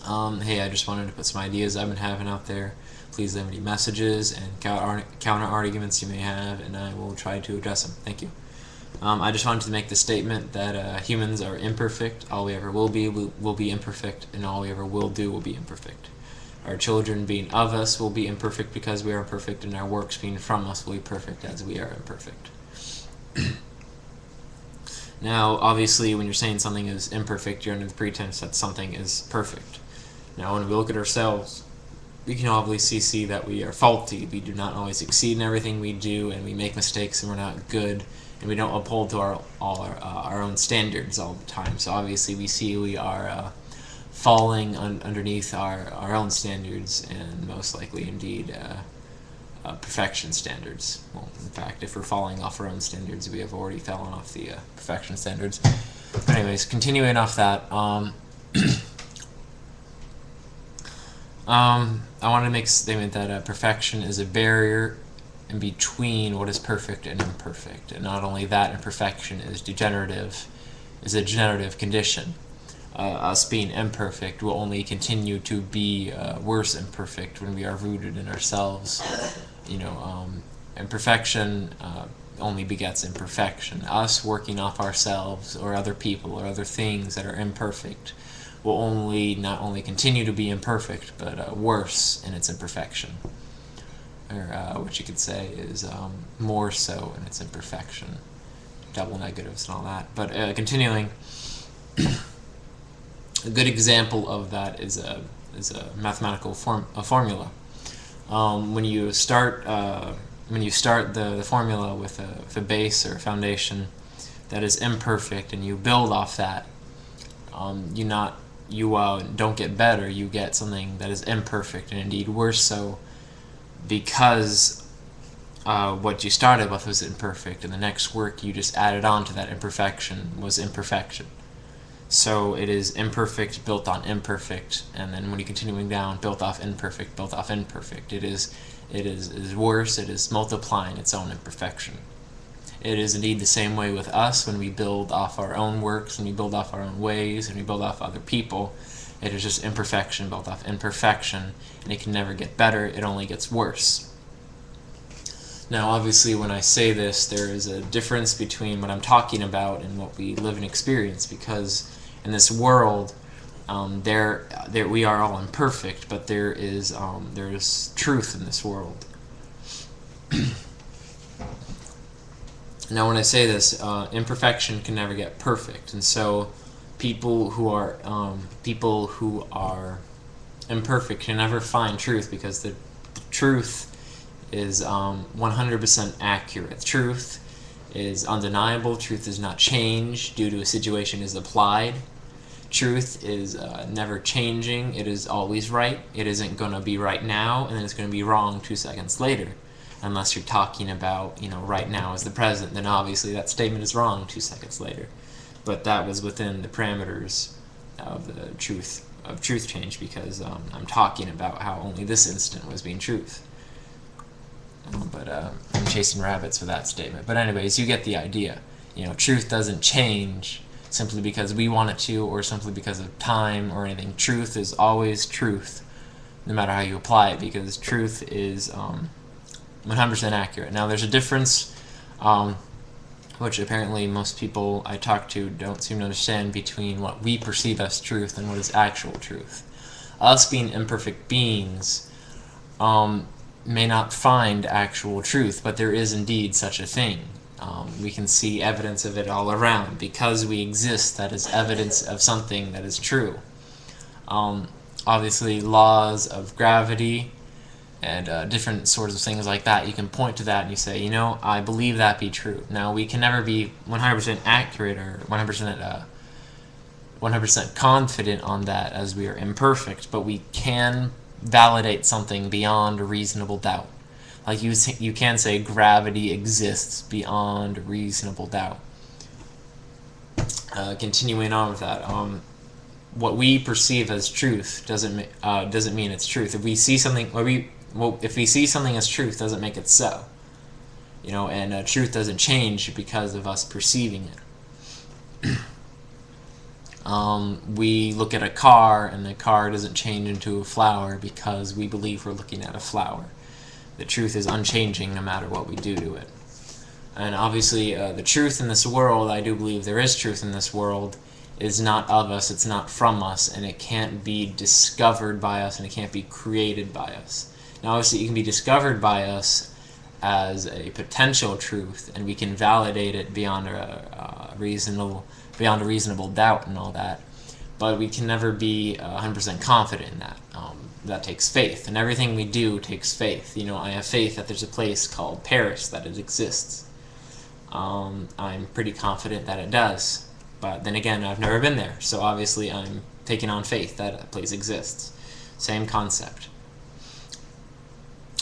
Hey, I just wanted to put some ideas I've been having out there. Please leave any messages and counter arguments you may have, and I will try to address them. Thank you. I just wanted to make the statement that humans are imperfect. All we ever will be imperfect, and all we ever will do will be imperfect. Our children being of us will be imperfect because we are imperfect, and our works being from us will be perfect as we are imperfect. Now, obviously, when you're saying something is imperfect, you're under the pretense that something is perfect. Now, when we look at ourselves, we can obviously see that we are faulty. We do not always succeed in everything we do, and we make mistakes, and we're not good, and we don't uphold to our own standards all the time. So obviously, we see we are falling underneath our own standards, and most likely, indeed, perfection standards. Well, in fact, if we're falling off our own standards, we have already fallen off the perfection standards. But anyways, continuing off that, I want to make a statement that perfection is a barrier in between what is perfect and imperfect. And not only that, imperfection is a degenerative condition. Us being imperfect will only continue to be worse imperfect when we are rooted in ourselves. Imperfection only begets imperfection. Us working off ourselves or other people or other things that are imperfect will not only continue to be imperfect, but worse in its imperfection. Or what you could say is more so in its imperfection. Double negatives and all that. But continuing, a good example of that is a mathematical formula. When you start the formula with a base or a foundation that is imperfect, and you build off that, you don't get better. You get something that is imperfect, and indeed worse so, because what you started with was imperfect, and the next work you just added on to that imperfection was imperfection. So it is imperfect built on imperfect, and then when you're continuing down, built off imperfect, built off imperfect. It is worse. It is multiplying its own imperfection. It is indeed the same way with us when we build off our own works, when we build off our own ways, and we build off other people. It is just imperfection built off imperfection, and it can never get better. It only gets worse. Now, obviously, when I say this, there is a difference between what I'm talking about and what we live and experience, because in this world, we are all imperfect, but there is truth in this world. Now, when I say this, imperfection can never get perfect, and so people who are imperfect can never find truth, because the truth is 100% accurate. Truth is undeniable. Truth does not change due to a situation is applied. Truth is never changing. It is always right. It isn't going to be right now, and then it's going to be wrong 2 seconds later. Unless you're talking about, right now as the present, then obviously that statement is wrong 2 seconds later. But that was within the parameters of the truth change, because I'm talking about how only this instant was being truth. But I'm chasing rabbits with that statement. But anyways, you get the idea. Truth doesn't change simply because we want it to, or simply because of time or anything. Truth is always truth, no matter how you apply it, because truth is 100% accurate. Now, there's a difference, which apparently most people I talk to don't seem to understand, between what we perceive as truth and what is actual truth. Us being imperfect beings may not find actual truth, but there is indeed such a thing. We can see evidence of it all around. Because we exist, that is evidence of something that is true. Obviously, laws of gravity and different sorts of things like that, you can point to that and you say, I believe that be true. Now, we can never be 100% accurate or 100% confident on that, as we are imperfect, but we can validate something beyond a reasonable doubt. Like you can say gravity exists beyond a reasonable doubt. Continuing on with that, what we perceive as truth doesn't mean it's truth. If we see something, if we see something as truth, doesn't make it so. And truth doesn't change because of us perceiving it. We look at a car, and the car doesn't change into a flower because we believe we're looking at a flower. The truth is unchanging no matter what we do to it. And obviously, the truth in this world, I do believe there is truth in this world, is not of us, it's not from us, and it can't be discovered by us, and it can't be created by us. Now, obviously, it can be discovered by us as a potential truth, and we can validate it beyond a reasonable doubt and all that, but we can never be 100% confident in that. That takes faith, and everything we do takes faith. You know, I have faith that there's a place called Paris, that it exists. I'm pretty confident that it does, but then again, I've never been there, so obviously I'm taking on faith that a place exists. Same concept.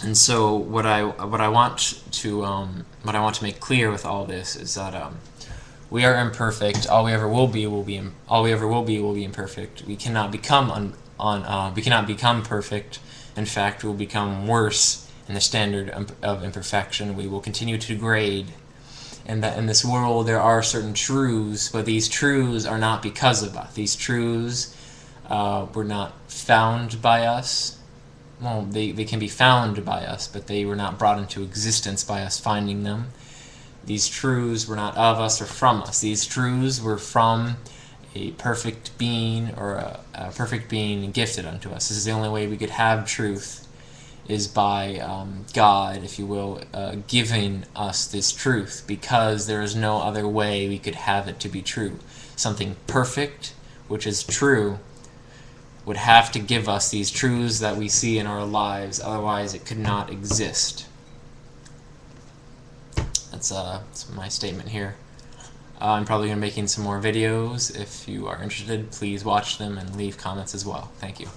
And so what I want to make clear with all this is that we are imperfect. All we ever will be imperfect. We cannot become perfect. In fact, we will become worse in the standard of imperfection. We will continue to degrade. And that in this world there are certain truths, but these truths are not because of us. These truths were not found by us. Well, they can be found by us, but they were not brought into existence by us finding them. These truths were not of us or from us. These truths were from a perfect being, or a perfect being gifted unto us. This is the only way we could have truth, is by God, if you will, giving us this truth, because there is no other way we could have it to be true. Something perfect, which is true, would have to give us these truths that we see in our lives, otherwise it could not exist. That's my statement here. I'm probably going to be making some more videos. If you are interested, please watch them and leave comments as well. Thank you.